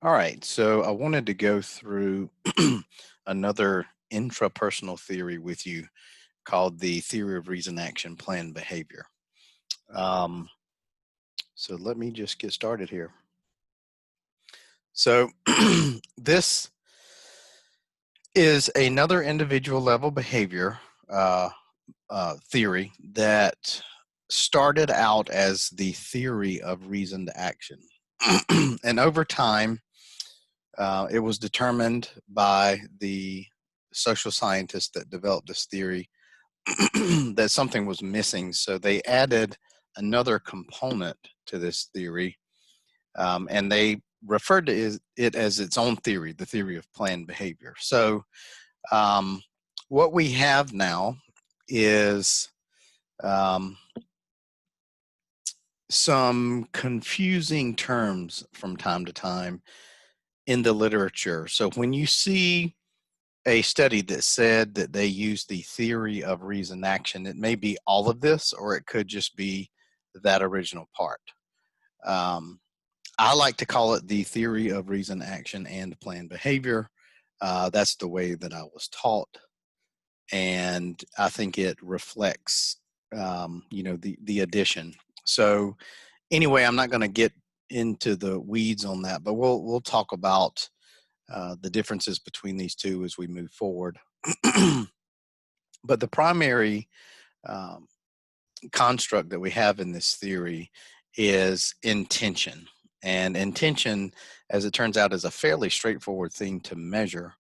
All right, so I wanted to go through another intrapersonal theory with you called the theory of reason, action, plan, behavior. Um, so let me just get started here. So this is another individual level behavior uh, theory that started out as the theory of reasoned action. And over time, it was determined by the social scientists that developed this theory that something was missing. So they added another component to this theory, and they referred to it as its own theory, the theory of planned behavior. So um, what we have now is um, some confusing terms from time to time in the literature. So when you see a study that said that they use the theory of reason action, it may be all of this, or it could just be that original part. Um, I like to call it the theory of reason action and planned behavior. That's the way that I was taught, and I think it reflects, the addition. So anyway, I'm not going to get into the weeds on that, but we'll talk about the differences between these two as we move forward. But the primary um, construct that we have in this theory is intention. And intention, as it turns out, is a fairly straightforward thing to measure.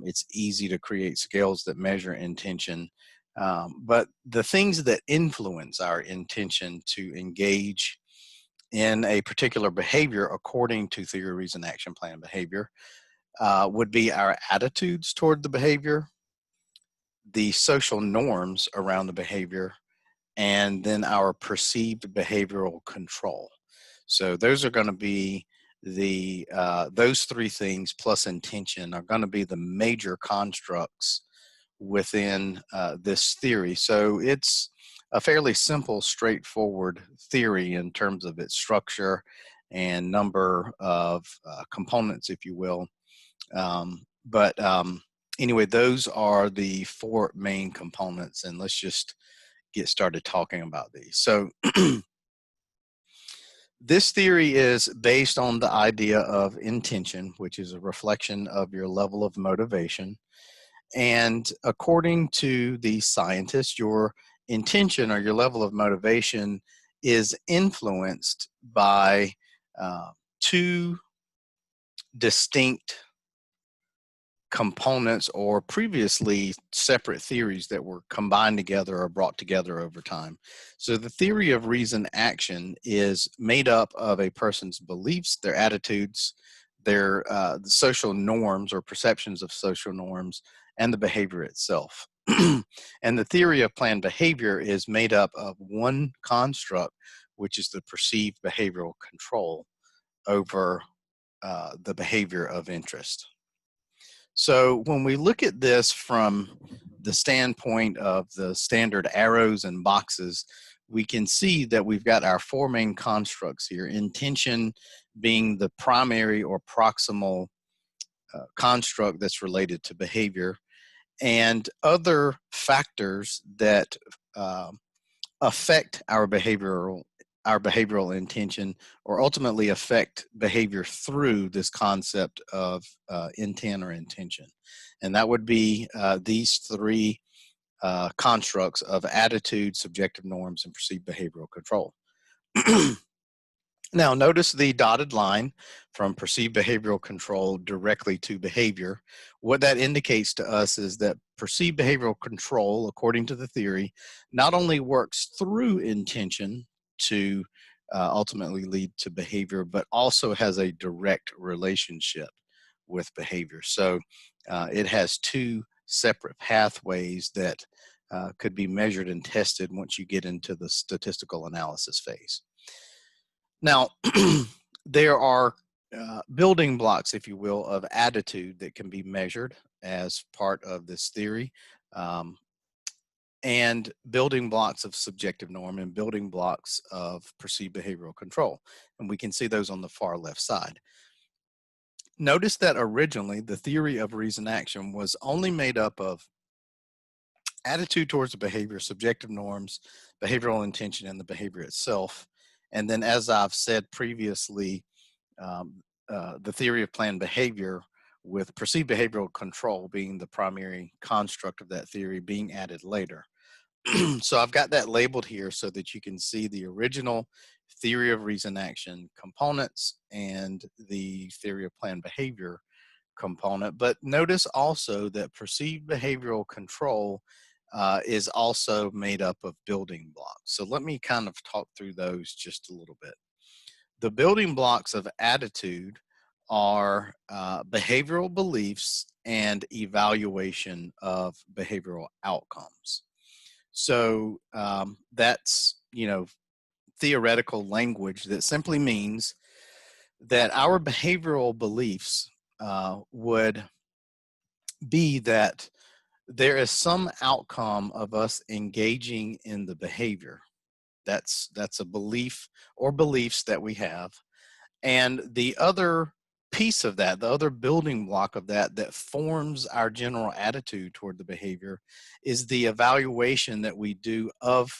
It's easy to create scales that measure intention. But the things that influence our intention to engage in a particular behavior, according to theory, reason, action, plan, behavior, would be our attitudes toward the behavior, the social norms around the behavior, and then our perceived behavioral control. So those are going to be those three things plus intention are going to be the major constructs within this theory. So it's a fairly simple, straightforward theory in terms of its structure and number of components, if you will. But anyway, those are the four main components, and let's just get started talking about these. So this theory is based on the idea of intention, which is a reflection of your level of motivation. And according to the scientists, your intention or your level of motivation is influenced by two distinct components or previously separate theories that were combined together or brought together over time. So the theory of reason action is made up of a person's beliefs, their attitudes, their social norms or perceptions of social norms, and the behavior itself. And the theory of planned behavior is made up of one construct, which is the perceived behavioral control over the behavior of interest. So when we look at this from the standpoint of the standard arrows and boxes, we can see that we've got our four main constructs here, intention being the primary or proximal construct that's related to behavior, and other factors that uh, affect our behavioral intention or ultimately affect behavior through this concept of intent or intention. And that would be these three constructs of attitude, subjective norms, and perceived behavioral control. Now, notice the dotted line from perceived behavioral control directly to behavior. What that indicates to us is that perceived behavioral control, according to the theory, not only works through intention to ultimately lead to behavior, but also has a direct relationship with behavior. So it has two separate pathways that could be measured and tested once you get into the statistical analysis phase. Now, there are building blocks, if you will, of attitude that can be measured as part of this theory, um, and building blocks of subjective norm and building blocks of perceived behavioral control. And we can see those on the far left side. Notice that originally the theory of reason action was only made up of attitude towards the behavior, subjective norms, behavioral intention, and the behavior itself. And then, as I've said previously, the theory of planned behavior, with perceived behavioral control being the primary construct of that theory, being added later. So I've got that labeled here so that you can see the original theory of reason action components and the theory of planned behavior component. But notice also that perceived behavioral control is also made up of building blocks. So let me kind of talk through those just a little bit. The building blocks of attitude are behavioral beliefs and evaluation of behavioral outcomes. So that's, theoretical language that simply means that our behavioral beliefs would be that there is some outcome of us engaging in the behavior. That's a belief or beliefs that we have. And the other piece of that, the other building block of that that forms our general attitude toward the behavior is the evaluation that we do of,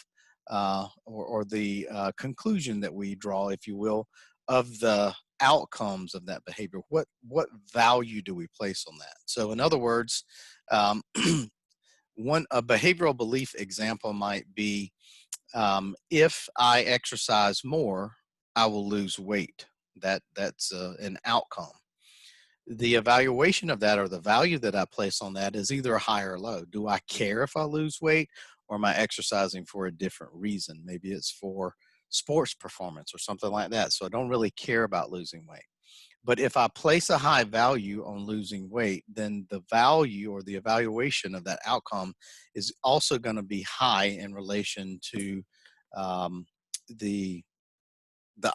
or the conclusion that we draw, if you will, of the outcomes of that behavior. What value do we place on that? So, in other words, um, a behavioral belief example might be, if I exercise more, I will lose weight. That's an outcome. The evaluation of that, or the value that I place on that, is either high or low. Do I care if I lose weight, or am I exercising for a different reason? Maybe it's for sports performance or something like that. So I don't really care about losing weight. But if I place a high value on losing weight, then the value or the evaluation of that outcome is also going to be high in relation to um, the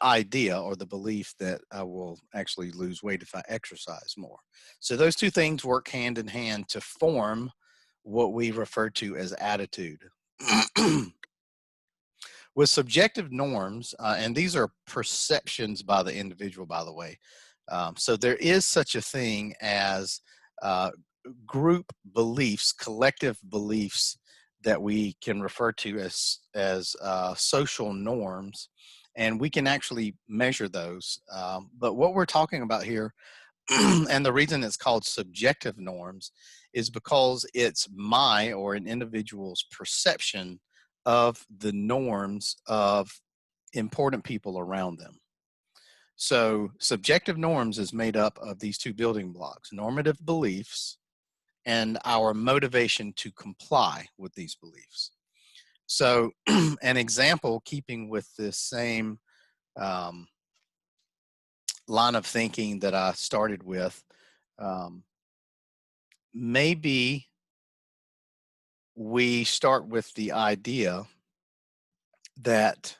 idea or the belief that I will actually lose weight if I exercise more. So those two things work hand in hand to form what we refer to as attitude. With subjective norms, and these are perceptions by the individual, by the way. So there is such a thing as uh, group beliefs, collective beliefs that we can refer to as social norms, and we can actually measure those. But what we're talking about here, and the reason it's called subjective norms, is because it's my or an individual's perception of the norms of important people around them. So, subjective norms is made up of these two building blocks: normative beliefs and our motivation to comply with these beliefs. So, an example, keeping with this same um, line of thinking that I started with, um, maybe we start with the idea that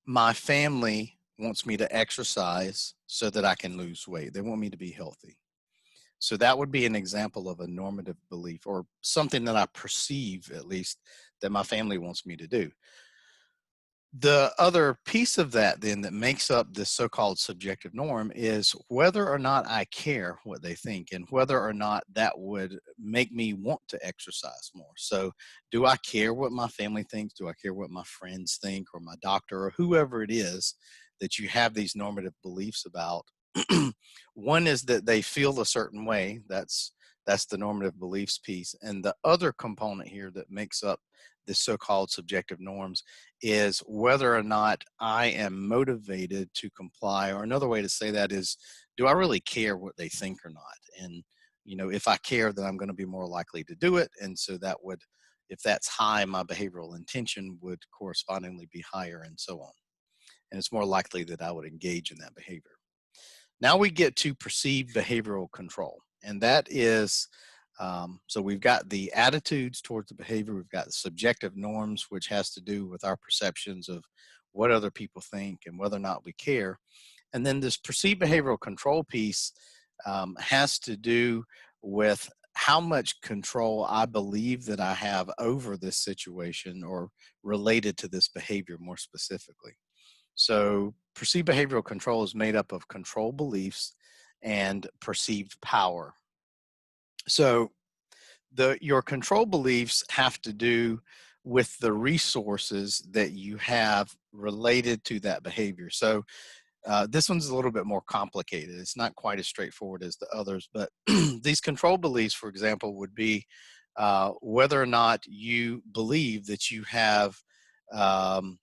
my family wants me to exercise so that I can lose weight. They want me to be healthy. So that would be an example of a normative belief, or something that I perceive, at least, that my family wants me to do. The other piece of that then that makes up this so-called subjective norm is whether or not I care what they think, and whether or not that would make me want to exercise more. So do I care what my family thinks? Do I care what my friends think, or my doctor, or whoever it is that you have these normative beliefs about? One is that they feel a certain way. That's the normative beliefs piece. And the other component here that makes up the so-called subjective norms is whether or not I am motivated to comply. Or another way to say that is, do I really care what they think or not? And, if I care, then I'm going to be more likely to do it. And so that would, if that's high, my behavioral intention would correspondingly be higher, and so on. And it's more likely that I would engage in that behavior. Now we get to perceived behavioral control. And that is, so we've got the attitudes towards the behavior, we've got the subjective norms, which has to do with our perceptions of what other people think and whether or not we care. And then this perceived behavioral control piece has to do with how much control I believe that I have over this situation, or related to this behavior more specifically. So perceived behavioral control is made up of control beliefs and perceived power. So your control beliefs have to do with the resources that you have related to that behavior. So this one's a little bit more complicated. It's not quite as straightforward as the others, but these control beliefs, for example, would be whether or not you believe that you have um,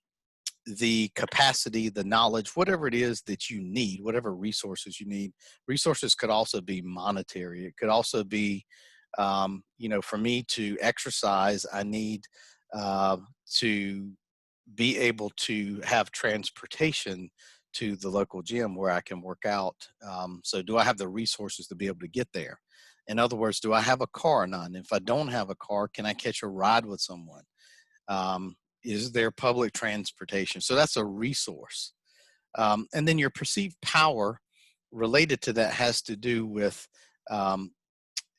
the capacity, the knowledge, whatever it is that you need, whatever resources you need. Resources could also be monetary. It could also be, for me to exercise, I need to be able to have transportation to the local gym where I can work out. So do I have the resources to be able to get there? In other words, do I have a car or not? And if I don't have a car, can I catch a ride with someone? Um, is there public transportation? So that's a resource. And then your perceived power related to that has to do with um,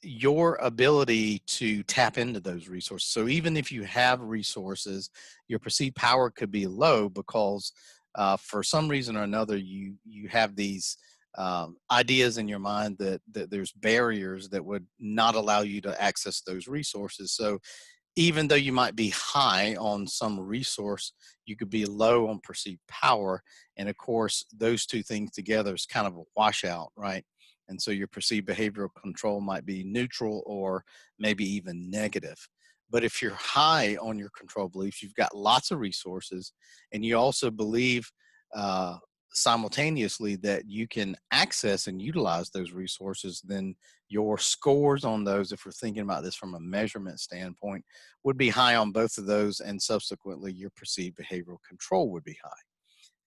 your ability to tap into those resources. So even if you have resources, your perceived power could be low because for some reason or another, you have these ideas in your mind that there's barriers that would not allow you to access those resources. So even though you might be high on some resource, you could be low on perceived power. And of course, those two things together is kind of a washout, right? And so your perceived behavioral control might be neutral or maybe even negative. But if you're high on your control beliefs, you've got lots of resources, and you also believe uh, simultaneously that you can access and utilize those resources, then your scores on those, if we're thinking about this from a measurement standpoint, would be high on both of those, and subsequently your perceived behavioral control would be high.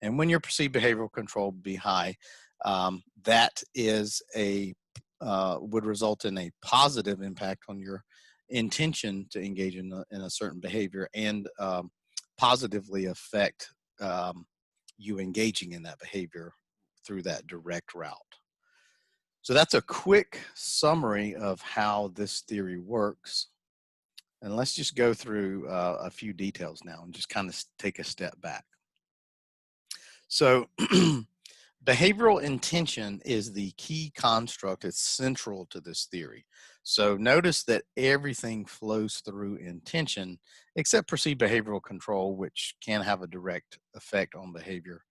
And when your perceived behavioral control be high, that is would result in a positive impact on your intention to engage in a certain behavior, and positively affect you engaging in that behavior through that direct route. So that's a quick summary of how this theory works. And let's just go through a few details now and just kind of take a step back. So behavioral intention is the key construct. It's central to this theory. So notice that everything flows through intention except perceived behavioral control, which can have a direct effect on behavior.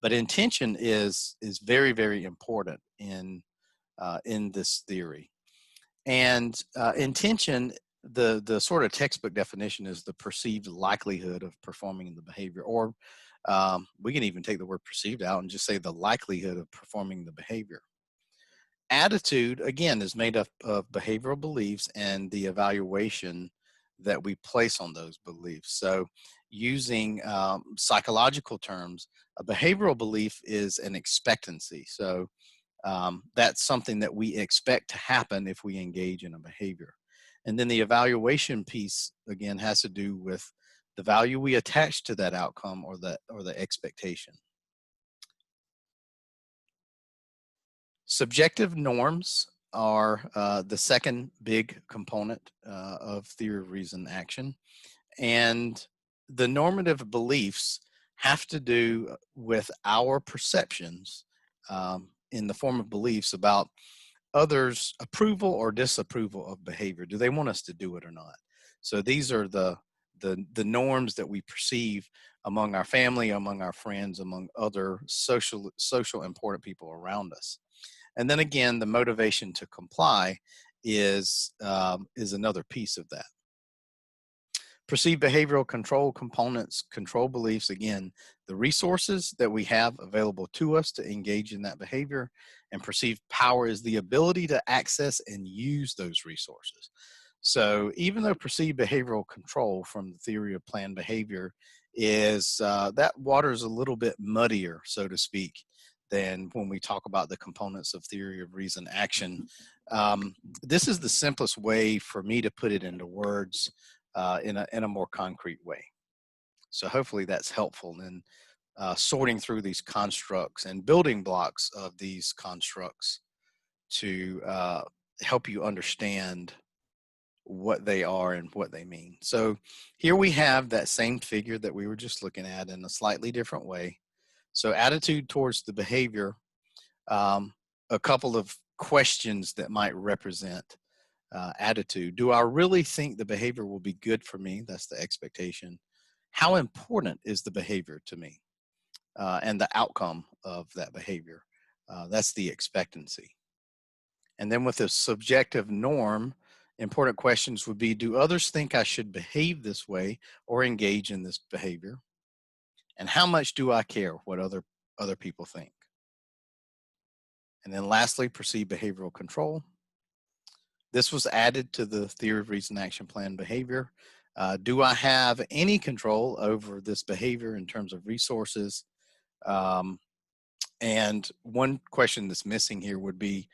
But intention is very, very important in this theory. And intention, the sort of textbook definition is the perceived likelihood of performing the behavior, or we can even take the word perceived out and just say the likelihood of performing the behavior. Attitude, again, is made up of behavioral beliefs and the evaluation that we place on those beliefs. So using psychological terms, a behavioral belief is an expectancy. So that's something that we expect to happen if we engage in a behavior. And then the evaluation piece, again, has to do with the value we attach to that outcome or the expectation. Subjective norms are the second big component of theory of reason action. And the normative beliefs have to do with our perceptions in the form of beliefs about others' approval or disapproval of behavior. Do they want us to do it or not? So these are the norms that we perceive among our family, among our friends, among other social important people around us. And then again, the motivation to comply is another piece of that. Perceived behavioral control components, control beliefs, again, the resources that we have available to us to engage in that behavior, and perceived power is the ability to access and use those resources. So even though perceived behavioral control from the theory of planned behavior is, that water is a little bit muddier, so to speak, than when we talk about the components of theory of reason action. This is the simplest way for me to put it into words in a more concrete way. So hopefully that's helpful in sorting through these constructs and building blocks of these constructs to help you understand what they are and what they mean. So here we have that same figure that we were just looking at in a slightly different way. So attitude towards the behavior, a couple of questions that might represent attitude. Do I really think the behavior will be good for me? That's the expectation. How important is the behavior to me? And the outcome of that behavior. That's the expectancy. And then with the subjective norm, important questions would be, do others think I should behave this way or engage in this behavior? And how much do I care what other people think? And then lastly, perceived behavioral control. This was added to the theory of reason action plan behavior. Do I have any control over this behavior in terms of resources? And one question that's missing here would be,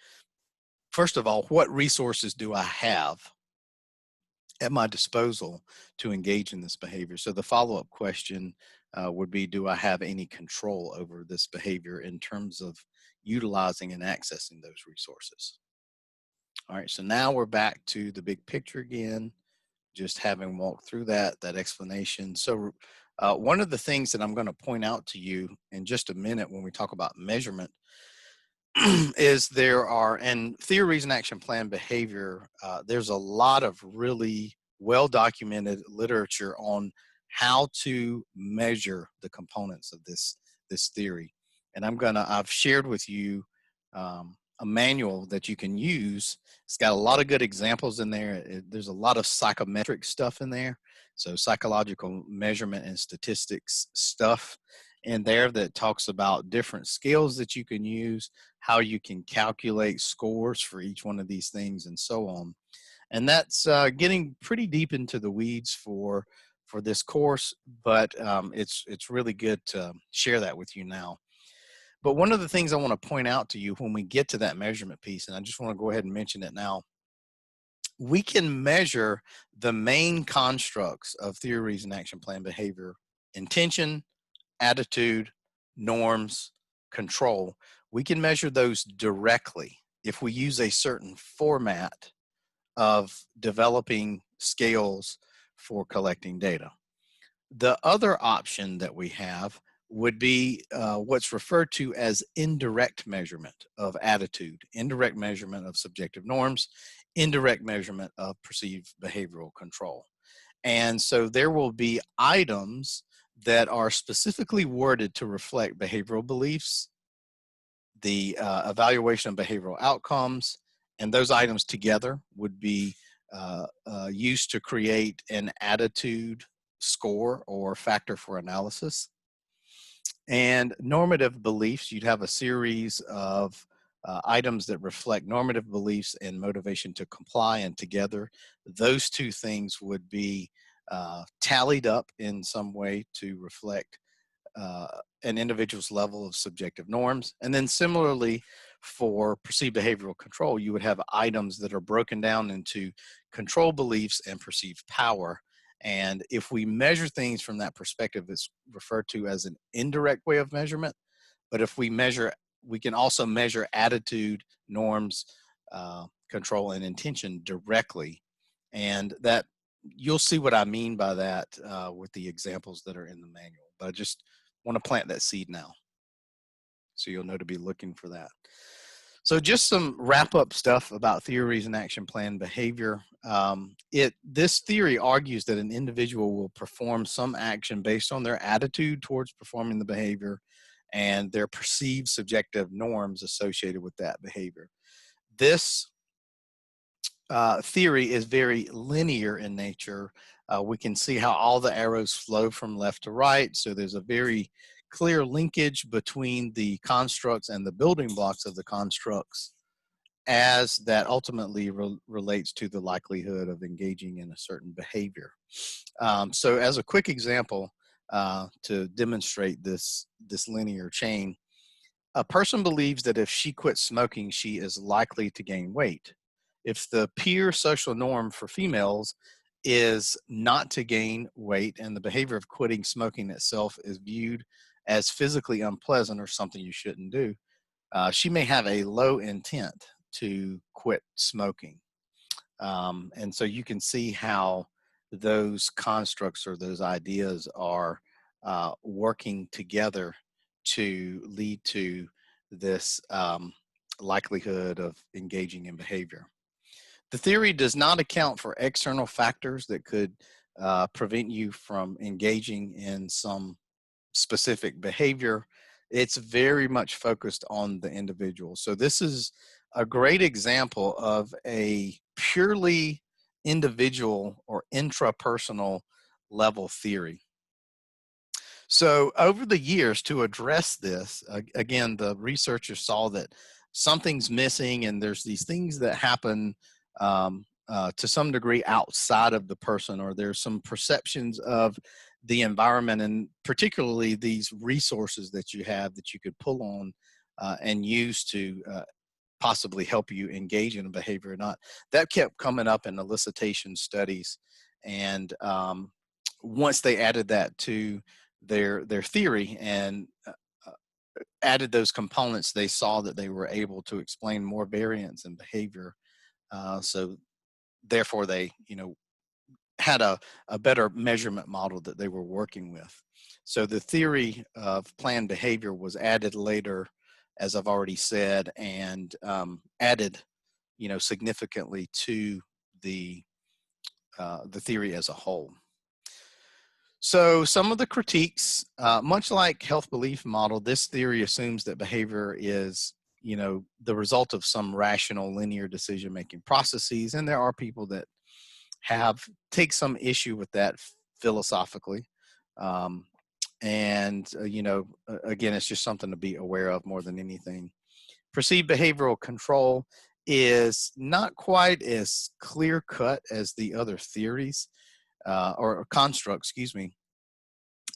first of all, what resources do I have at my disposal to engage in this behavior? So the follow-up question would be, do I have any control over this behavior in terms of utilizing and accessing those resources? All right, so now we're back to the big picture again, just having walked through that explanation. So one of the things that I'm going to point out to you in just a minute when we talk about measurement is there are, and theory, reason, action, plan, behavior, there's a lot of really well-documented literature on how to measure the components of this theory. And I've shared with you a manual that you can use. It's got a lot of good examples in there. There's a lot of psychometric stuff in there. So psychological measurement and statistics stuff in there that talks about different skills that you can use, how you can calculate scores for each one of these things, and so on. And that's getting pretty deep into the weeds for this course, but it's really good to share that with you now. But one of the things I want to point out to you when we get to that measurement piece, and I just want to go ahead and mention it now, we can measure the main constructs of theory, reason, action, plan, behavior: intention, attitude, norms, control. We can measure those directly if we use a certain format of developing scales for collecting data. The other option that we have would be what's referred to as indirect measurement of attitude, indirect measurement of subjective norms, indirect measurement of perceived behavioral control. And so there will be items that are specifically worded to reflect behavioral beliefs, the evaluation of behavioral outcomes, and those items together would be used to create an attitude score or factor for analysis. And normative beliefs, you'd have a series of items that reflect normative beliefs and motivation to comply, and together those two things would be tallied up in some way to reflect an individual's level of subjective norms. And then similarly, for perceived behavioral control, you would have items that are broken down into control beliefs and perceived power. And if we measure things from that perspective, it's referred to as an indirect way of measurement. But if we measure, we can also measure attitude, norms, control, and intention directly. And that, you'll see what I mean by that with the examples that are in the manual. But I just want to plant that seed now, so you'll know to be looking for that. So just some wrap-up stuff about theory, reason, action, plan, behavior. This theory argues that an individual will perform some action based on their attitude towards performing the behavior and their perceived subjective norms associated with that behavior. This theory is very linear in nature. We can see how all the arrows flow from left to right. So there's a very clear linkage between the constructs and the building blocks of the constructs, as that ultimately relates to the likelihood of engaging in a certain behavior. So as a quick example to demonstrate this linear chain, a person believes that if she quits smoking, she is likely to gain weight. If the peer social norm for females is not to gain weight, and the behavior of quitting smoking itself is viewed as physically unpleasant or something you shouldn't do, she may have a low intent to quit smoking. And so you can see how those constructs or those ideas are working together to lead to this likelihood of engaging in behavior. The theory does not account for external factors that could prevent you from engaging in some specific behavior. It's very much focused on the individual. So this is a great example of a purely individual or intrapersonal level theory. So over the years, to address this, again, the researchers saw that something's missing, and there's these things that happen to some degree outside of the person, or there's some perceptions of the environment, and particularly these resources that you have that you could pull on and use to possibly help you engage in a behavior or not. That kept coming up in elicitation studies, and once they added that to their theory and added those components, they saw that they were able to explain more variance in behavior. So therefore, they had a better measurement model that they were working with. So the theory of planned behavior was added later, as I've already said, and added significantly to the theory as a whole. So some of the critiques, much like health belief model, this theory assumes that behavior is, the result of some rational linear decision-making processes. And there are people that take some issue with that philosophically. Again, it's just something to be aware of more than anything. Perceived behavioral control is not quite as clear cut as the other theories or constructs, excuse me.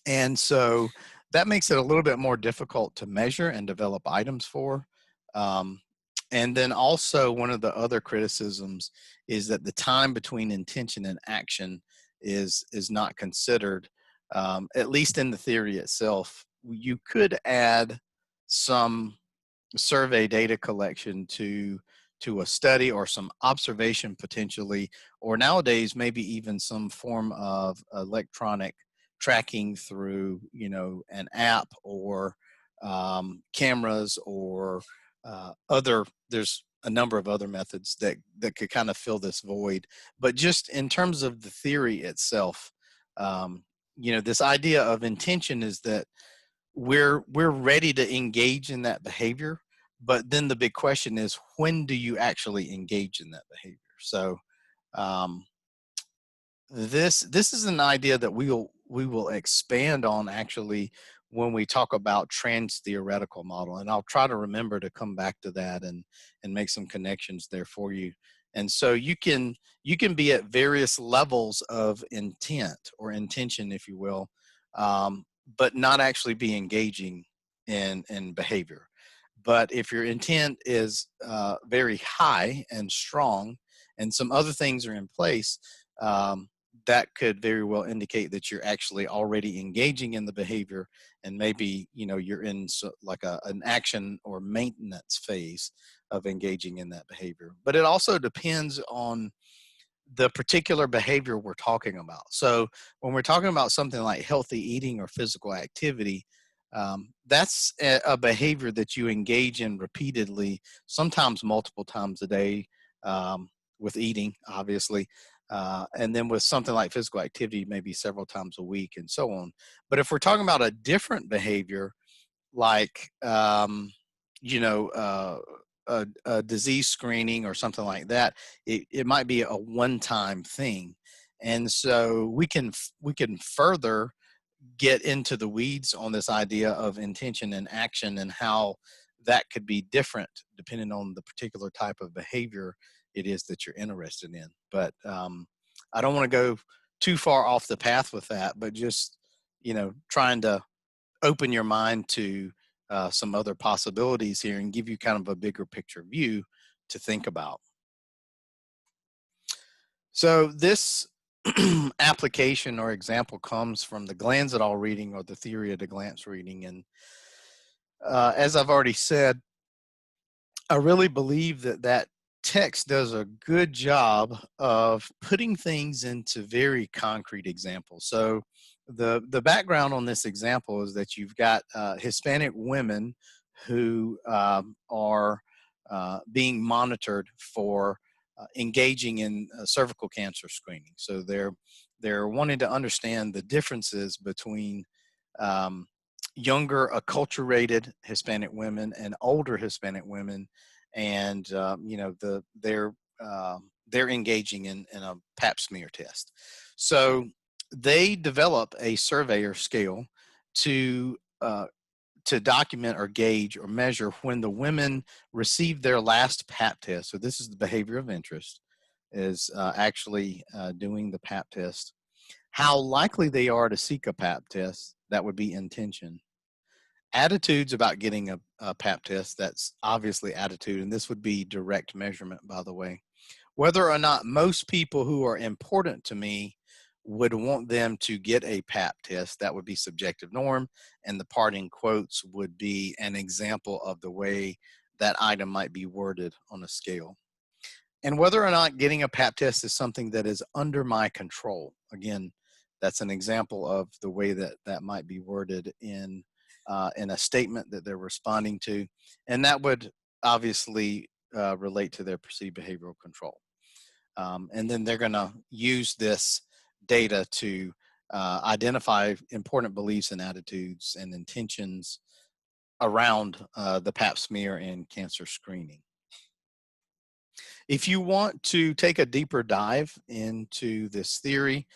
And so that makes it a little bit more difficult to measure and develop items for. And then also one of the other criticisms is that the time between intention and action is not considered, at least in the theory itself. You could add some survey data collection to a study, or some observation potentially, or nowadays maybe even some form of electronic tracking through an app, or cameras, or there's a number of other methods that could kind of fill this void. But just in terms of the theory itself, this idea of intention is that we're ready to engage in that behavior, but then the big question is, when do you actually engage in that behavior? So um, this is an idea that we will expand on actually when we talk about trans theoretical model, and I'll try to remember to come back to that and make some connections there for you. And so you can be at various levels of intent or intention, if you will, but not actually be engaging in behavior. But if your intent is very high and strong, and some other things are in place, that could very well indicate that you're actually already engaging in the behavior, and maybe you're in like an action or maintenance phase of engaging in that behavior. But it also depends on the particular behavior we're talking about. So when we're talking about something like healthy eating or physical activity, that's a behavior that you engage in repeatedly, sometimes multiple times a day, with eating, obviously. And then with something like physical activity, maybe several times a week, and so on. But if we're talking about a different behavior, like, a disease screening or something like that, it might be a one-time thing. And so we can further get into the weeds on this idea of intention and action, and how that could be different depending on the particular type of behavior it is that you're interested in. But I don't want to go too far off the path with that, but just trying to open your mind to some other possibilities here, and give you kind of a bigger picture view to think about. So this application or example comes from the Glanzadal reading, or the theory of the glance reading. And as I've already said, I really believe that text does a good job of putting things into very concrete examples. So the background on this example is that you've got Hispanic women who are being monitored for engaging in cervical cancer screening. So they're wanting to understand the differences between younger acculturated Hispanic women and older Hispanic women, and you know, they're engaging in a Pap smear test. So they develop a surveyor scale to document or gauge or measure when the women receive their last Pap test. So this is the behavior of interest, is actually doing the Pap test. How likely they are to seek a Pap test, that would be intention. Attitudes about getting a Pap test, that's obviously attitude, and this would be direct measurement, by the way. Whether or not most people who are important to me would want them to get a Pap test, that would be subjective norm, and the parting quotes would be an example of the way that item might be worded on a scale. And whether or not getting a Pap test is something that is under my control. Again, that's an example of the way that that might be worded in a statement that they're responding to, and that would obviously relate to their perceived behavioral control. And then they're going to use this data to identify important beliefs and attitudes and intentions around the Pap smear and cancer screening. If you want to take a deeper dive into this theory,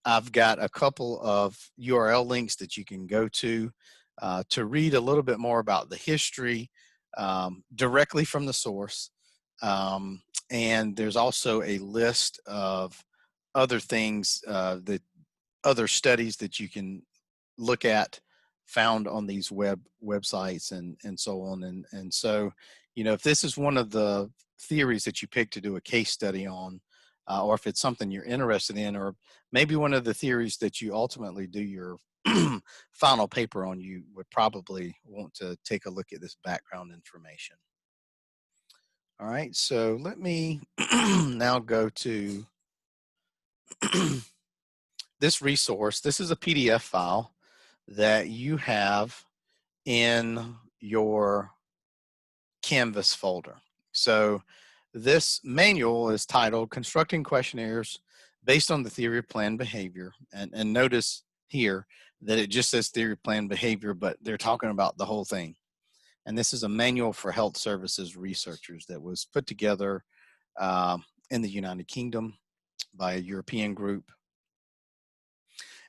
I've got a couple of URL links that you can go to read a little bit more about the history directly from the source. And there's also a list of other things, that other studies that you can look at found on these websites and so on. And so, you know, if this is one of the theories that you pick to do a case study on, or if it's something you're interested in, or maybe one of the theories that you ultimately do your final paper on, you would probably want to take a look at this background information. All right, so let me now go to this resource. This is a PDF file that you have in your Canvas folder. So this manual is titled Constructing Questionnaires Based on the Theory of Planned Behavior. And notice here that it just says theory of planned behavior, but they're talking about the whole thing. And this is a manual for health services researchers that was put together in the United Kingdom by a European group.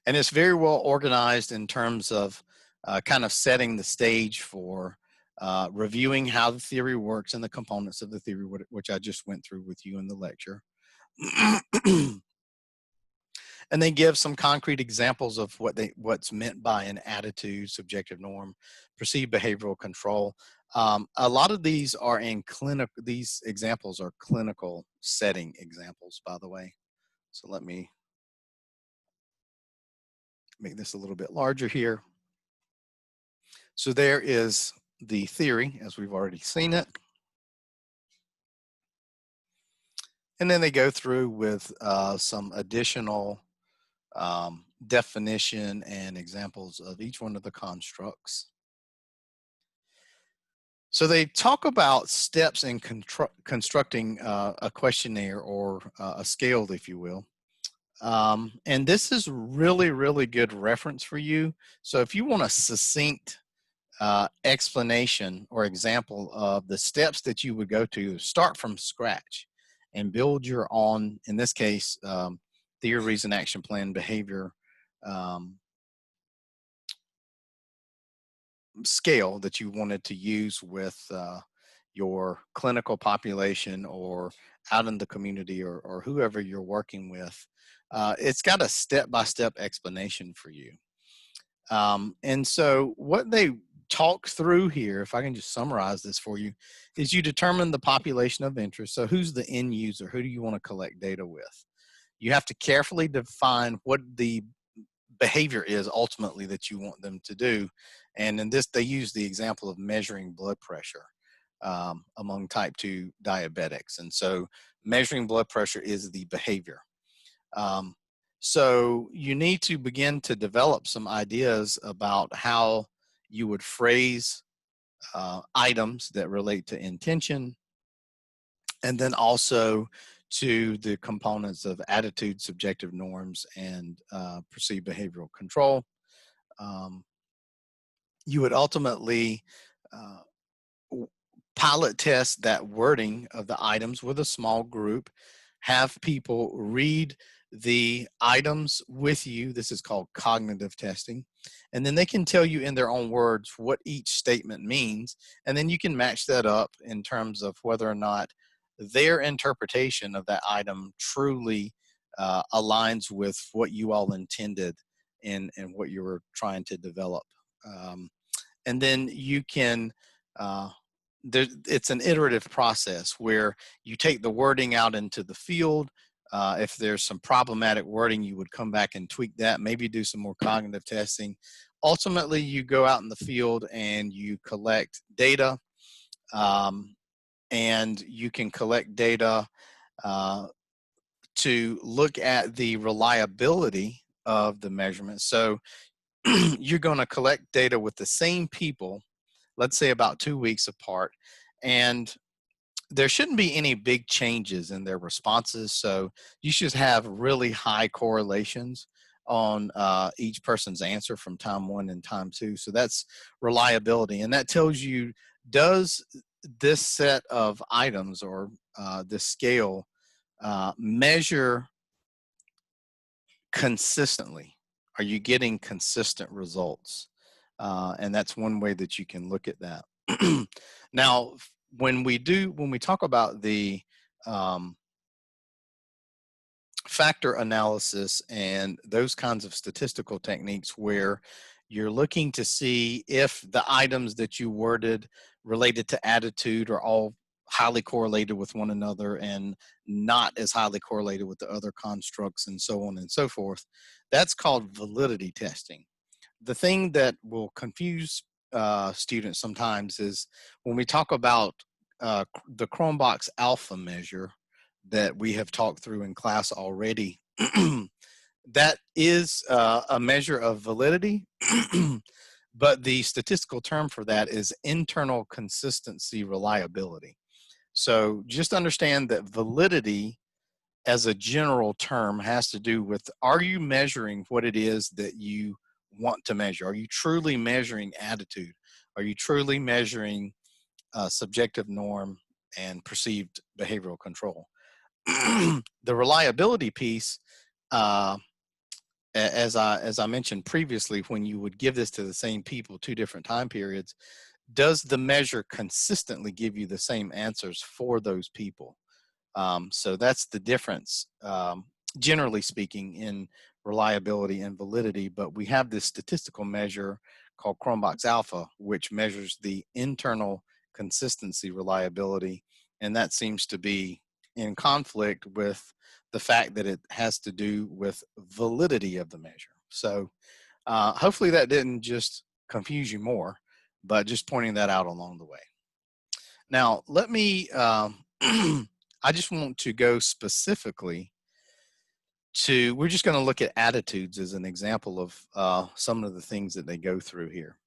And it's very well organized in terms of kind of setting the stage for reviewing how the theory works and the components of the theory, which I just went through with you in the lecture. And they give some concrete examples of what's meant by an attitude, subjective norm, perceived behavioral control. A lot of these are in clinical, these examples are clinical setting examples, by the way. So let me make this a little bit larger here. So there is the theory, as we've already seen it. And then they go through with some additional definition and examples of each one of the constructs. So they talk about steps in constructing a questionnaire or a scale, if you will. And this is really, really good reference for you. So if you want a succinct explanation or example of the steps that you would go to start from scratch and build your own, in this case, theory, reason, action, plan, behavior scale that you wanted to use with your clinical population or out in the community, or whoever you're working with. It's got a step-by-step explanation for you. And so what they talk through here, if I can just summarize this for you, is you determine the population of interest. So who's the end user? Who do you want to collect data with? You have to carefully define what the behavior is ultimately that you want them to do. And in this, they use the example of measuring blood pressure among type 2 diabetics. And so measuring blood pressure is the behavior. So you need to begin to develop some ideas about how you would phrase items that relate to intention, and then also to the components of attitude, subjective norms, and perceived behavioral control. Um, you would ultimately uh, pilot test that wording of the items with a small group, have people read the items with you. This is called cognitive testing. And then they can tell you in their own words what each statement means. And then you can match that up in terms of whether or not their interpretation of that item truly aligns with what you all intended and what you were trying to develop. And then you can it's an iterative process where you take the wording out into the field. If there's some problematic wording, you would come back and tweak that, maybe do some more cognitive testing. Ultimately, you go out in the field and you collect data, and you can collect data to look at the reliability of the measurement. So you're going to collect data with the same people, let's say about 2 weeks apart, and there shouldn't be any big changes in their responses. So you should have really high correlations on each person's answer from time 1 and time 2. So that's reliability. And that tells you, does this set of items or this scale measure consistently? Are you getting consistent results? And that's one way that you can look at that. Now, when we talk about the factor analysis and those kinds of statistical techniques where you're looking to see if the items that you worded related to attitude are all highly correlated with one another and not as highly correlated with the other constructs and so on and so forth, that's called validity testing. The thing that will confuse students sometimes is when we talk about the Chromebox alpha measure that we have talked through in class already. That is a measure of validity, but the statistical term for that is internal consistency reliability. So just understand that validity as a general term has to do with, are you measuring what it is that you want to measure? Are you truly measuring attitude? Are you truly measuring subjective norm and perceived behavioral control? The reliability piece, as I mentioned previously, when you would give this to the same people 2 different time periods, does the measure consistently give you the same answers for those people? So that's the difference, generally speaking, in reliability and validity. But we have this statistical measure called Chromebox Alpha, which measures the internal consistency reliability, and that seems to be in conflict with the fact that it has to do with validity of the measure. So hopefully that didn't just confuse you more, but just pointing that out along the way. Now, let me, I just want to go specifically to, we're just going to look at attitudes as an example of some of the things that they go through here.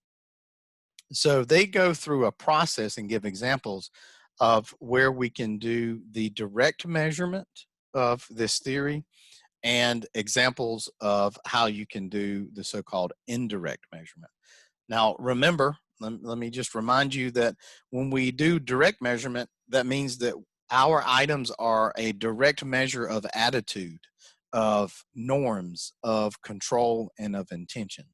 So they go through a process and give examples of where we can do the direct measurement of this theory and examples of how you can do the so-called indirect measurement. Now, remember, let me just remind you that when we do direct measurement, that means that our items are a direct measure of attitude, of norms, of control, and of intention.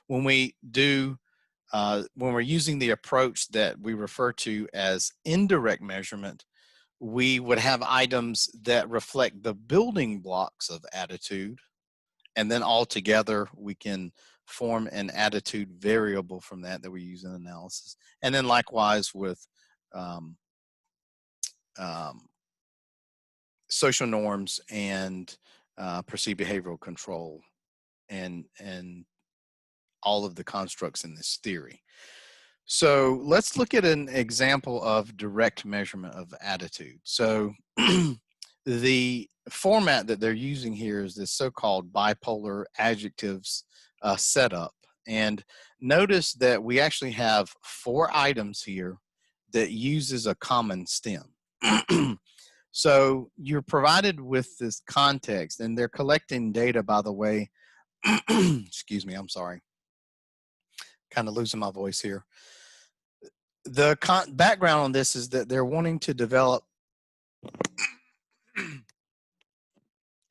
When we do when we're using the approach that we refer to as indirect measurement, we would have items that reflect the building blocks of attitude, and then all together we can form an attitude variable from that we use in analysis. And then likewise with um, um, social norms and perceived behavioral control and all of the constructs in this theory. So let's look at an example of direct measurement of attitude. So the format that they're using here is this so-called bipolar adjectives setup. And notice that we actually have 4 items here that uses a common stem. So you're provided with this context, and they're collecting data, by the way. Excuse me, I'm sorry. Kind of losing my voice here. The background on this is that they're wanting to develop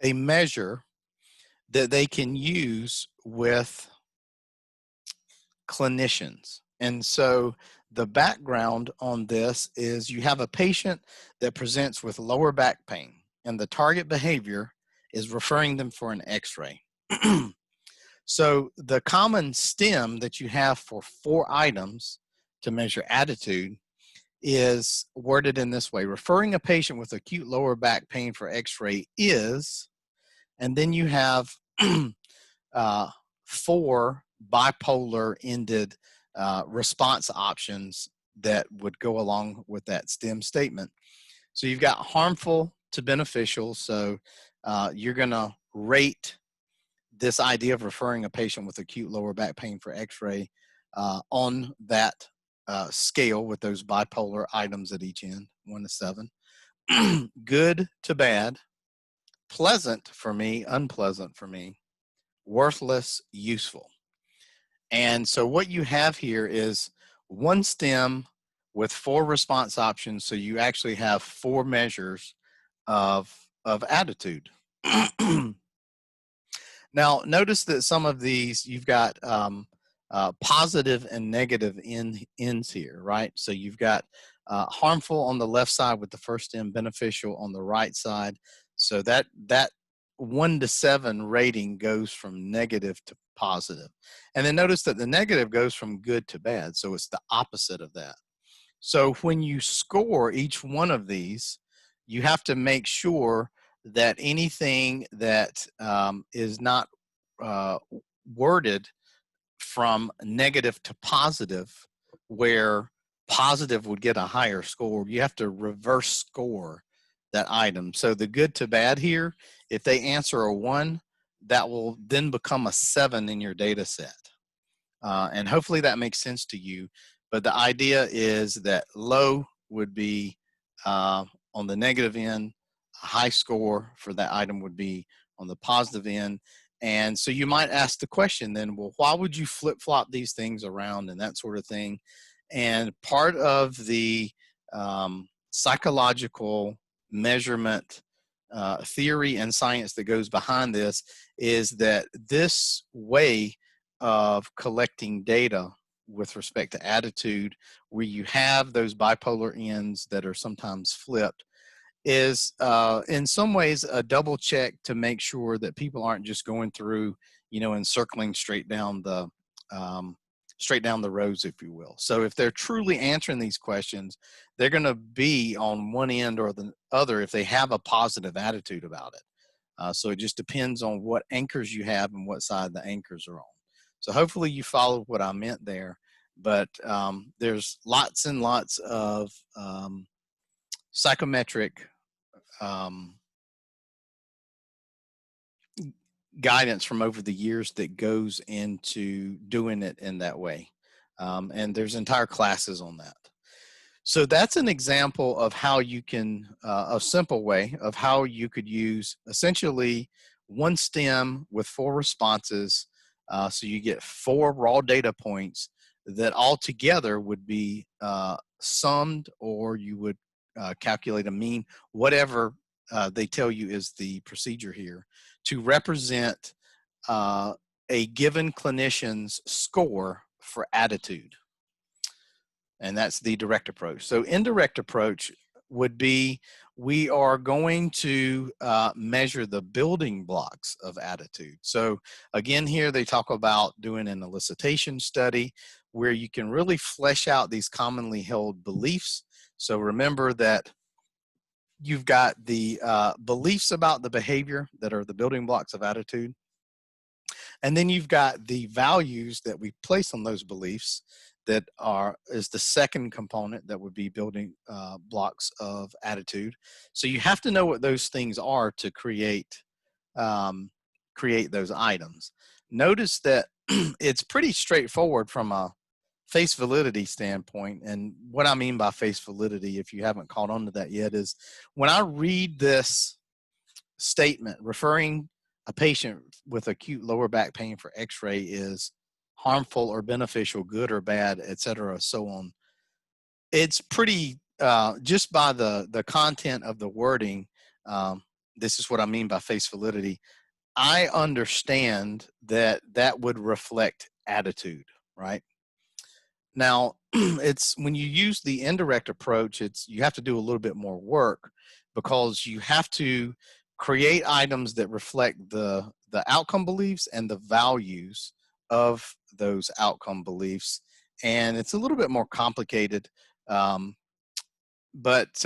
a measure that they can use with clinicians. And so the background on this is you have a patient that presents with lower back pain, and the target behavior is referring them for an x-ray. So the common stem that you have for 4 items to measure attitude is worded in this way: referring a patient with acute lower back pain for x-ray is, and then you have 4 bipolar ended response options that would go along with that stem statement. So you've got harmful to beneficial. So you're going to rate this idea of referring a patient with acute lower back pain for x-ray on that scale with those bipolar items at each end, 1 to 7. Good to bad, pleasant for me, unpleasant for me, worthless, useful. And so what you have here is 1 stem with 4 response options. So you actually have 4 measures of attitude. Now, notice that some of these, you've got positive and negative ends here, right? So you've got harmful on the left side with the first stem, beneficial on the right side. So that 1 to 7 rating goes from negative to positive. And then notice that the negative goes from good to bad. So it's the opposite of that. So when you score each one of these, you have to make sure that anything that is not worded from negative to positive, where positive would get a higher score, you have to reverse score that item. So the good to bad here, if they answer a 1, that will then become a 7 in your data set. And hopefully that makes sense to you. But the idea is that low would be on the negative end, a high score for that item would be on the positive end. And so you might ask the question then, well, why would you flip-flop these things around and that sort of thing? And part of the psychological measurement theory and science that goes behind this is that this way of collecting data with respect to attitude, where you have those bipolar ends that are sometimes flipped, is in some ways a double check to make sure that people aren't just going through, and circling straight down the rows, if you will. So if they're truly answering these questions, they're going to be on one end or the other if they have a positive attitude about it. So it just depends on what anchors you have and what side the anchors are on. So hopefully you followed what I meant there, but there's lots and lots of psychometric guidance from over the years that goes into doing it in that way. And there's entire classes on that. So that's an example of how you can, a simple way of how you could use essentially 1 stem with 4 responses. So you get 4 raw data points that all together would be summed, or you would calculate a mean, whatever they tell you is the procedure here, to represent a given clinician's score for attitude. And that's the direct approach. So indirect approach would be, we are going to measure the building blocks of attitude. So again, here they talk about doing an elicitation study where you can really flesh out these commonly held beliefs. So remember that you've got the beliefs about the behavior that are the building blocks of attitude. And then you've got the values that we place on those beliefs that is the second component that would be building blocks of attitude. So you have to know what those things are to create those items. Notice that it's pretty straightforward from a face validity standpoint. And what I mean by face validity, if you haven't caught on to that yet, is when I read this statement referring a patient with acute lower back pain for x-ray is harmful or beneficial, good or bad, etc., so on, it's pretty just by the content of the wording. This is what I mean by face validity. I understand that that would reflect attitude, right? Now, it's when you use the indirect approach, you have to do a little bit more work because you have to create items that reflect the outcome beliefs and the values of those outcome beliefs, and it's a little bit more complicated. But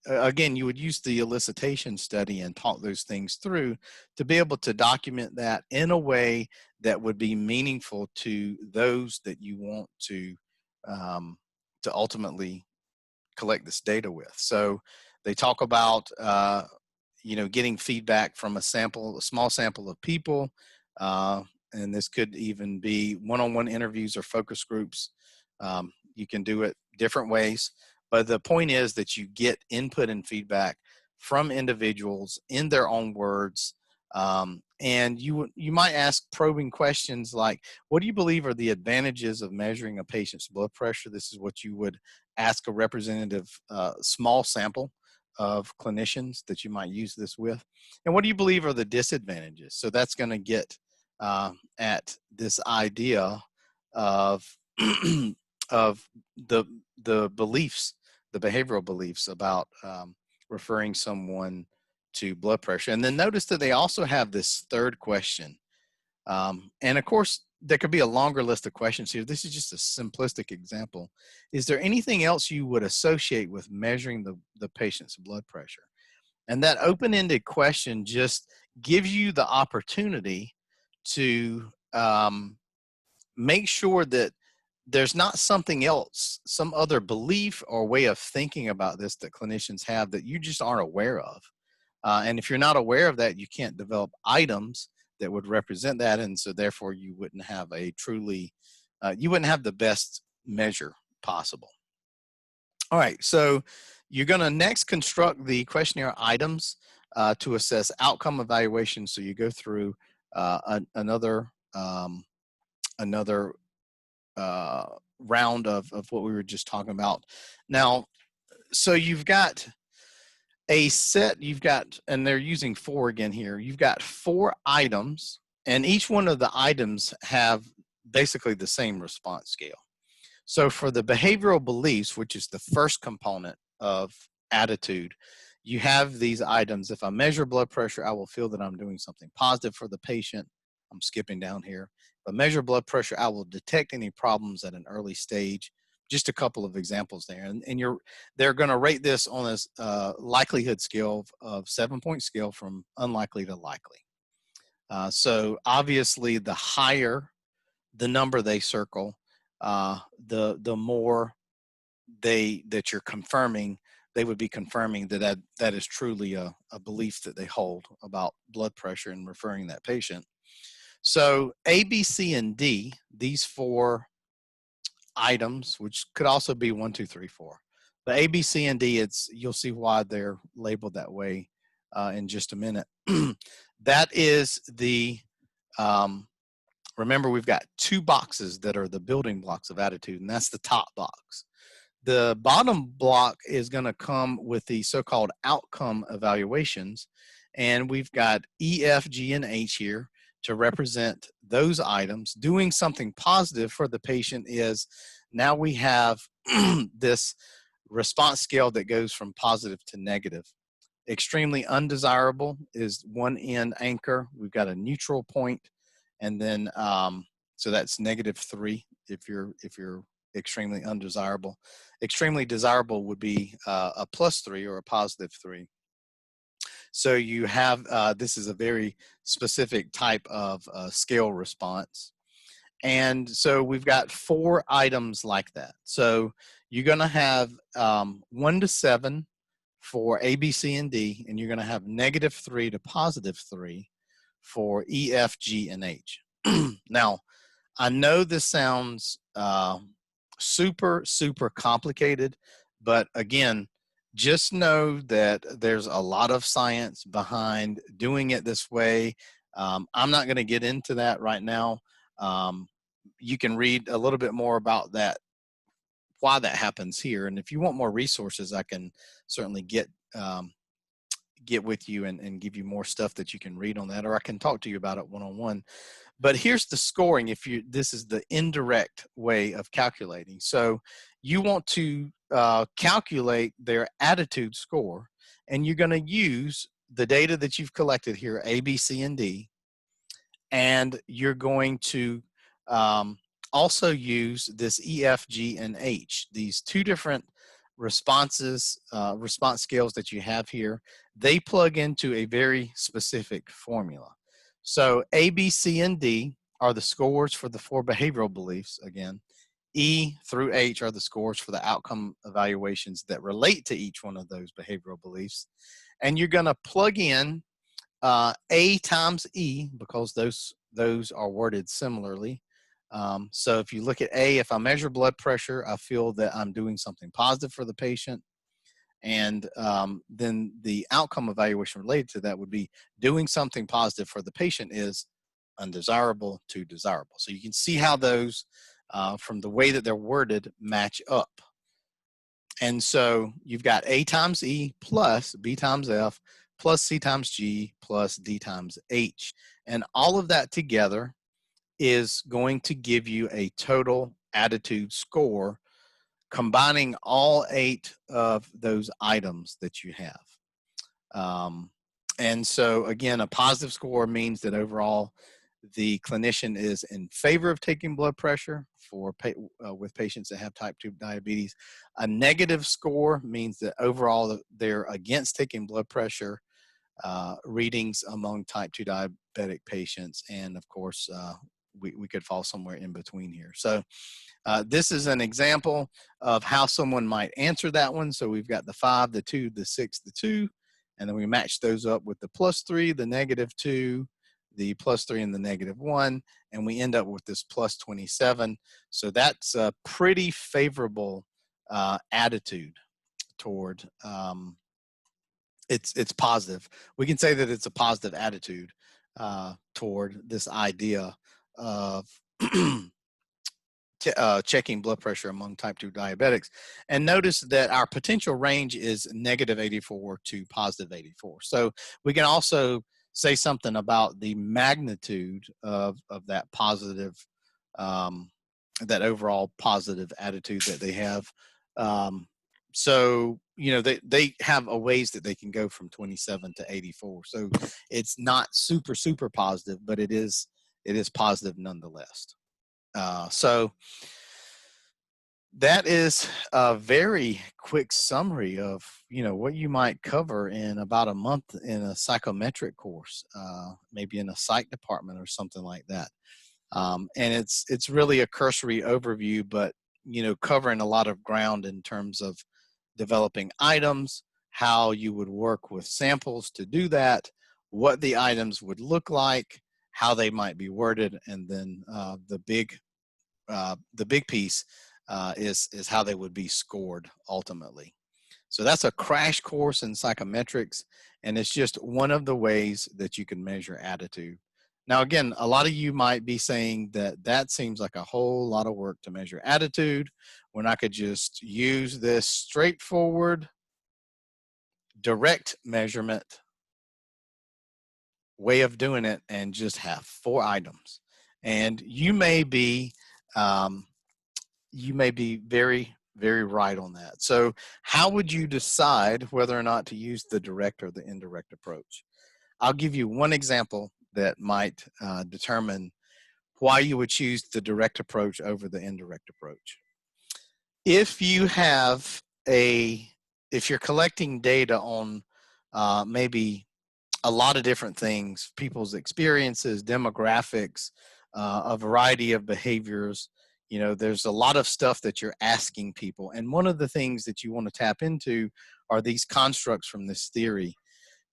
again, you would use the elicitation study and talk those things through to be able to document that in a way that would be meaningful to those that you want um, to ultimately collect this data with. So they talk about getting feedback from a small sample of people, and this could even be one-on-one interviews or focus groups. You can do it different ways, but the point is that you get input and feedback from individuals in their own words. And you might ask probing questions like, what do you believe are the advantages of measuring a patient's blood pressure? This is what you would ask a representative small sample of clinicians that you might use this with. And what do you believe are the disadvantages? So that's going to get at this idea of of the beliefs, the behavioral beliefs about referring someone to blood pressure. And then notice that they also have this third question. And of course, there could be a longer list of questions here. This is just a simplistic example. Is there anything else you would associate with measuring the patient's blood pressure? And that open-ended question just gives you the opportunity to make sure that there's not something else, some other belief or way of thinking about this that clinicians have that you just aren't aware of. And if you're not aware of that, you can't develop items that would represent that. And so therefore you wouldn't have a truly, you wouldn't have the best measure possible. All right, so you're gonna next construct the questionnaire items to assess outcome evaluation. So you go through another round of what we were just talking about. Now, so you've got a set, and they're using 4 again here. You've got 4 items, and each one of the items have basically the same response scale. So for the behavioral beliefs, which is the first component of attitude, you have these items. If I measure blood pressure, I will feel that I'm doing something positive for the patient. I'm skipping down here. If I measure blood pressure, I will detect any problems at an early stage. Just a couple of examples there. And they're going to rate this on this likelihood scale of 7-point scale from unlikely to likely. So obviously, the higher the number they circle, the more that you're confirming, they would be confirming that is truly a belief that they hold about blood pressure and referring that patient. So A, B, C, and D, these 4 items, which could also be 1, 2, 3, 4. But A, B, C, and D, you'll see why they're labeled that way in just a minute. That is remember, we've got 2 boxes that are the building blocks of attitude, and that's the top box. The bottom block is going to come with the so-called outcome evaluations, and we've got E, F, G, and H here to represent those items. Doing something positive for the patient is now we have this response scale that goes from positive to negative. Extremely undesirable is 1 end anchor. We've got a neutral point, and then so that's -3 if you're extremely undesirable. Extremely desirable would be a +3 or a +3. So you have, this is a very specific type of scale response. And so we've got 4 items like that. So you're going to have 1 to 7 for A, B, C, and D, and you're going to have -3 to +3 for E, F, G, and H. Now, I know this sounds super complicated, but again, just know that there's a lot of science behind doing it this way. I'm not going to get into that right now. Um, you can read a little bit more about that, why that happens here. And if you want more resources, I can certainly get with you and give you more stuff that you can read on that, or I can talk to you about it one-on-one. But here's the scoring. This is the indirect way of calculating. So you want to calculate their attitude score, and you're going to use the data that you've collected here, A, B, C, and D, and you're going to also use this E, F, G, and H, these two different response scales that you have here. They plug into a very specific formula. So A, B, C, and D are the scores for the four behavioral beliefs again. E through H are the scores for the outcome evaluations that relate to each one of those behavioral beliefs. And you're going to plug in A times E, because those are worded similarly. So if you look at A, if I measure blood pressure, I feel that I'm doing something positive for the patient. And then the outcome evaluation related to that would be doing something positive for the patient is undesirable to desirable. So you can see how those, from the way that they're worded, match up. And so you've got A times E plus B times F plus C times G plus D times H. And all of that together is going to give you a total attitude score, combining all 8 of those items that you have. And so again, a positive score means that overall the clinician is in favor of taking blood pressure with patients that have type 2 diabetes. A negative score means that overall they're against taking blood pressure readings among type 2 diabetic patients. And of course, we could fall somewhere in between here. So this is an example of how someone might answer that one. So we've got the 5, the 2, the 6, the 2, and then we match those up with the +3, the -2, the +3, and the -1, and we end up with this +27. So that's a pretty favorable attitude toward, it's positive. We can say that it's a positive attitude toward this idea of checking blood pressure among type 2 diabetics. And notice that our potential range is -84 to +84. So we can also say something about the magnitude of that positive, that overall positive attitude that they have. So, you know, they have a ways that they can go from 27 to 84. So it's not super positive, but it is positive nonetheless. So that is a very quick summary of, you know, what you might cover in about a month in a psychometric course, maybe in a psych department or something like that. And it's really a cursory overview, but, you know, covering a lot of ground in terms of developing items, how you would work with samples to do that, what the items would look like, how they might be worded, and then the big piece is how they would be scored ultimately. So that's a crash course in psychometrics, and it's just one of the ways that you can measure attitude. Now, again, a lot of you might be saying that seems like a whole lot of work to measure attitude when I could just use this straightforward, direct measurement way of doing it and just have 4 items. And you may be very right on that. So how would you decide whether or not to use the direct or the indirect approach? I'll give you one example that might determine why you would choose the direct approach over the indirect approach. If you have if you're collecting data on maybe a lot of different things, people's experiences, demographics, a variety of behaviors, you know, there's a lot of stuff that you're asking people. And one of the things that you want to tap into are these constructs from this theory.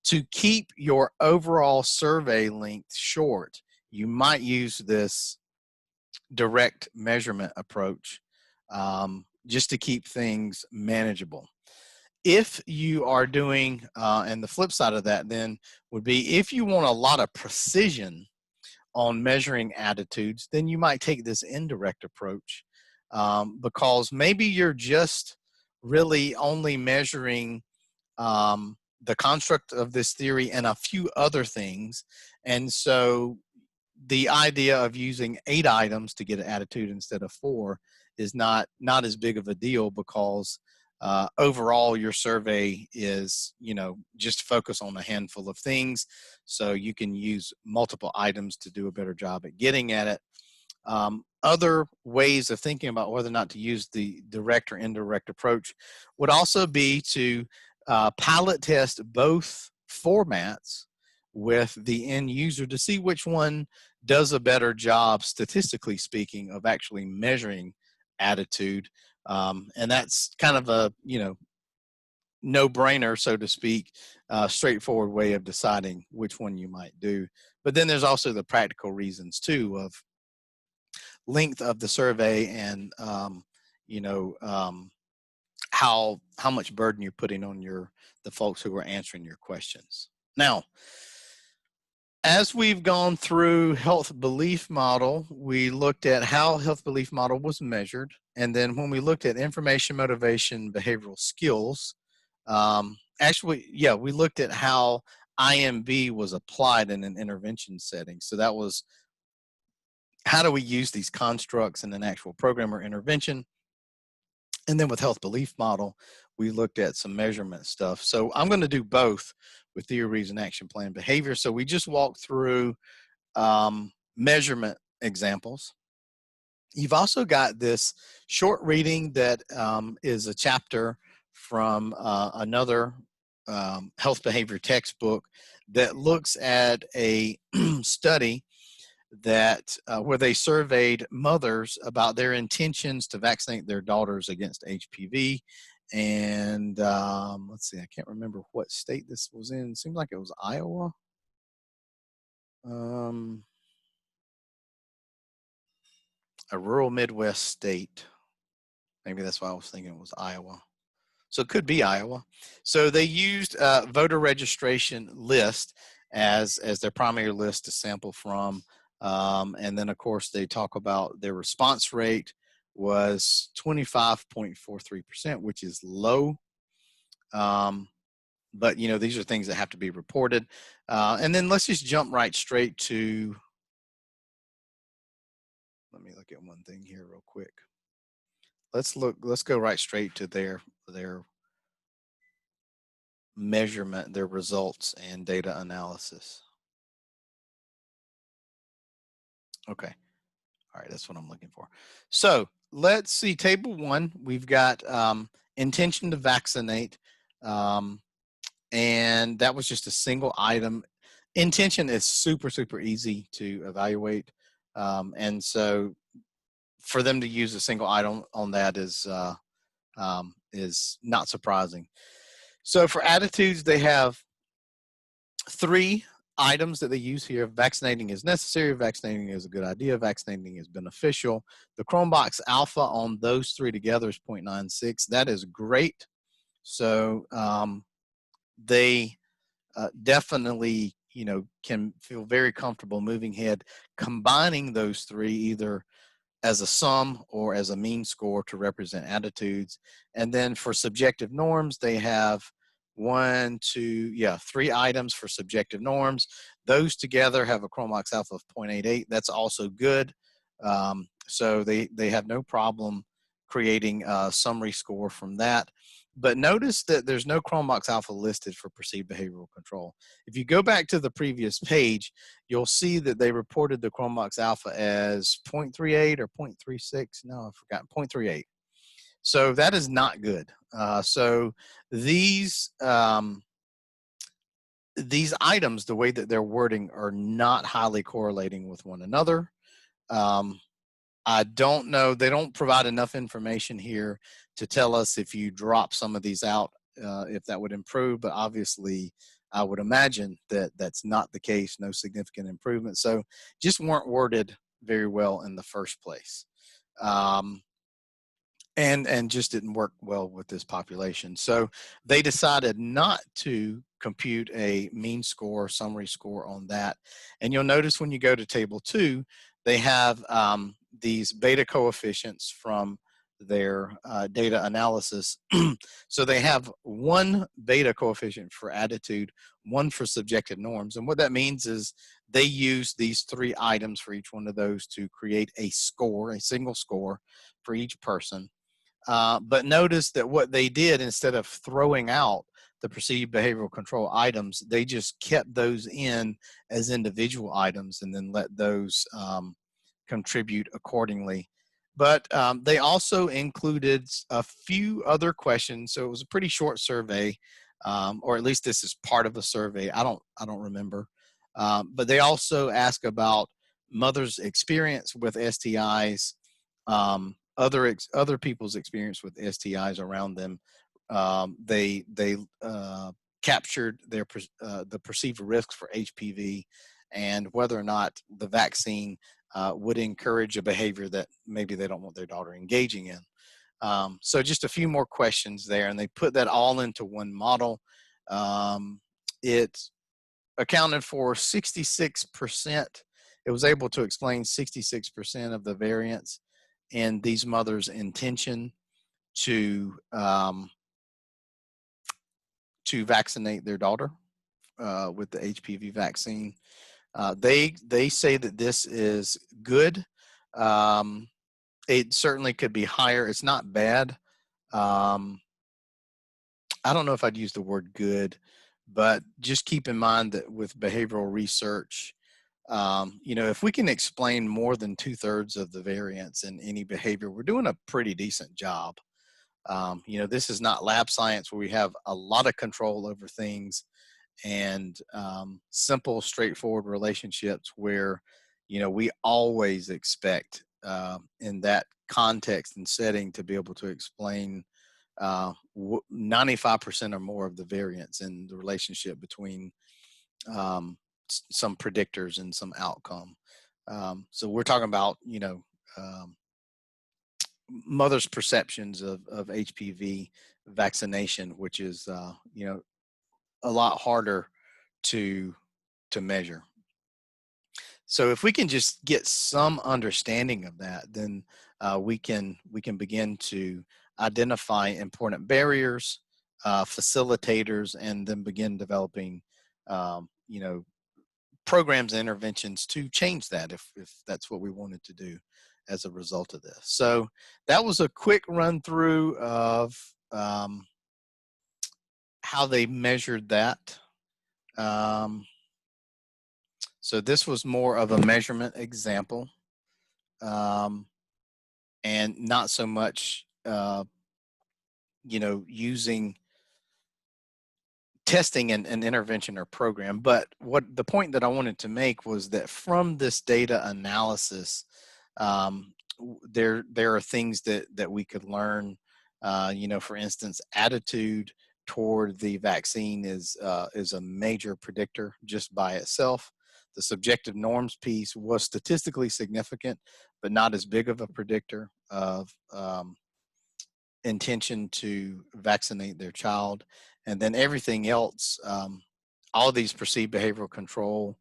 To keep your overall survey length short, you might use this direct measurement approach, just to keep things manageable. If you are doing, and the flip side of that then would be if you want a lot of precision on measuring attitudes, then you might take this indirect approach, because maybe you're just really only measuring the construct of this theory and a few other things. And so the idea of using 8 items to get an attitude instead of 4 is not as big of a deal, because overall your survey is, just focus on a handful of things, so you can use multiple items to do a better job at getting at it. Other ways of thinking about whether or not to use the direct or indirect approach would also be to pilot test both formats with the end user to see which one does a better job, statistically speaking, of actually measuring attitude. And that's kind of a, no-brainer, so to speak, straightforward way of deciding which one you might do. But then there's also the practical reasons too, of length of the survey and how much burden you're putting on the folks who are answering your questions. Now, as we've gone through health belief model, we looked at how health belief model was measured. And then when we looked at information, motivation, behavioral skills, we looked at how IMB was applied in an intervention setting. So that was, how do we use these constructs in an actual program or intervention? And then with health belief model, we looked at some measurement stuff. So I'm going to do both with theory, reason, action, plan, behavior. So we just walked through measurement examples. You've also got this short reading that is a chapter from another health behavior textbook that looks at a study that where they surveyed mothers about their intentions to vaccinate their daughters against HPV. And let's see, I can't remember what state this was in. It seemed like it was Iowa. A rural Midwest state. Maybe that's why I was thinking it was Iowa. So it could be Iowa. So they used voter registration list as their primary list to sample from. And then, of course, they talk about their response rate was 25.43%, which is low. But, these are things that have to be reported. And then let's just jump right straight to, let me look at one thing here real quick. Let's go right straight to their measurement, their results and data analysis. Okay. All right, that's what I'm looking for. So let's see, table 1, we've got intention to vaccinate, and that was just a single item. Intention is super, super easy to evaluate, and so for them to use a single item on that is not surprising. So for attitudes, they have 3 items that they use here. Vaccinating is necessary, vaccinating is a good idea, vaccinating is beneficial. The Chromebox alpha on those 3 together is 0.96. That is great. So they definitely, can feel very comfortable moving ahead, combining those 3 either as a sum or as a mean score to represent attitudes. And then for subjective norms, they have 3 items for subjective norms. Those together have a Chromebox alpha of 0.88. That's also good. So they have no problem creating a summary score from that. But notice that there's no Chromebox alpha listed for perceived behavioral control. If you go back to the previous page, you'll see that they reported the Chromebox alpha as 0.38 or 0.36. No, I forgot, 0.38. So that is not good. So these items, the way that they're wording, are not highly correlating with one another. I don't know. They don't provide enough information here to tell us if you drop some of these out, if that would improve. But obviously, I would imagine that that's not the case. No significant improvement. So just weren't worded very well in the first place. And just didn't work well with this population. So they decided not to compute a mean score, summary score on that. And you'll notice when you go to table 2, they have these beta coefficients from their data analysis. So they have one beta coefficient for attitude, one for subjective norms. And what that means is they use these 3 items for each one of those to create a score, a single score for each person. But notice that what they did, instead of throwing out the perceived behavioral control items, they just kept those in as individual items and then let those contribute accordingly. But they also included a few other questions, so it was a pretty short survey, or at least this is part of a survey. I don't remember, but they also ask about mothers' experience with STIs, other people's experience with STIs around them. They captured the perceived risks for HPV and whether or not the vaccine would encourage a behavior that maybe they don't want their daughter engaging in. So just a few more questions there, and they put that all into one model. It accounted for 66%. It was able to explain 66% of the variance in these mothers' intention to vaccinate their daughter with the HPV vaccine. They say that this is good. It certainly could be higher. It's not bad. I don't know if I'd use the word good, but just keep in mind that with behavioral research, if we can explain more than 2/3 of the variance in any behavior, we're doing a pretty decent job. This is not lab science where we have a lot of control over things and simple, straightforward relationships where, we always expect in that context and setting to be able to explain 95% or more of the variance in the relationship between some predictors and some outcome. So we're talking about, mothers' perceptions of HPV vaccination, which is, a lot harder to measure. So if we can just get some understanding of that, then we can begin to identify important barriers, facilitators, and then begin developing, programs and interventions to change that if that's what we wanted to do as a result of this. So that was a quick run through of how they measured that. So this was more of a measurement example, and not so much, using testing and intervention or program. But what the point that I wanted to make was that from this data analysis, there are things that we could learn. For instance, attitude toward the vaccine is a major predictor just by itself. The subjective norms piece was statistically significant, but not as big of a predictor of intention to vaccinate their child. And then everything else, all these perceived behavioral control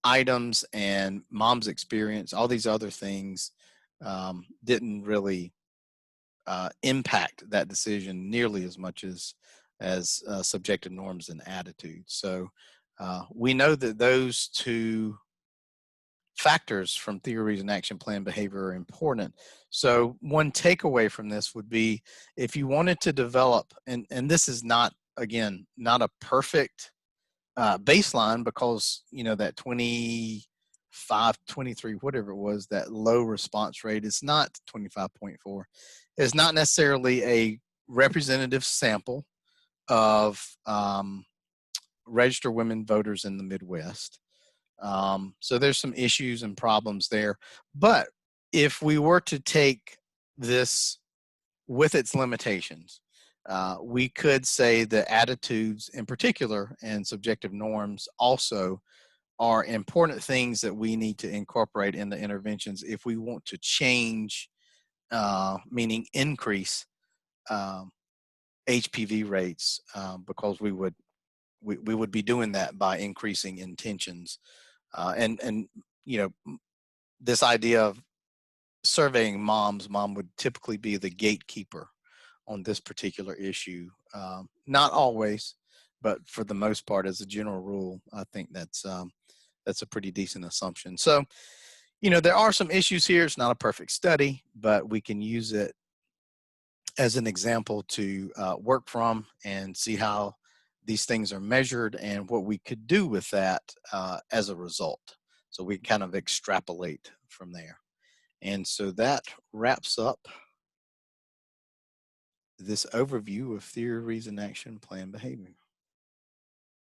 items and mom's experience, all these other things didn't really impact that decision nearly as much as subjective norms and attitudes. So we know that those 2 factors from theory, reason, action, plan, behavior are important. So one takeaway from this would be, if you wanted to develop, and this is not, again, not a perfect baseline, because that 25, 23, whatever it was, that low response rate is not 25.4, is not necessarily a representative sample of registered women voters in the Midwest. So there's some issues and problems there. But if we were to take this with its limitations, we could say that attitudes in particular and subjective norms also are important things that we need to incorporate in the interventions if we want to change, meaning increase HPV rates, because we would be doing that by increasing intentions, and you know, this idea of surveying moms, mom would typically be the gatekeeper on this particular issue. Not always, but for the most part, as a general rule, I think that's a pretty decent assumption. So, there are some issues here. It's not a perfect study, but we can use it as an example to work from and see how these things are measured and what we could do with that as a result. So we kind of extrapolate from there. And so that wraps up this overview of theory, reason, action, plan, behavior.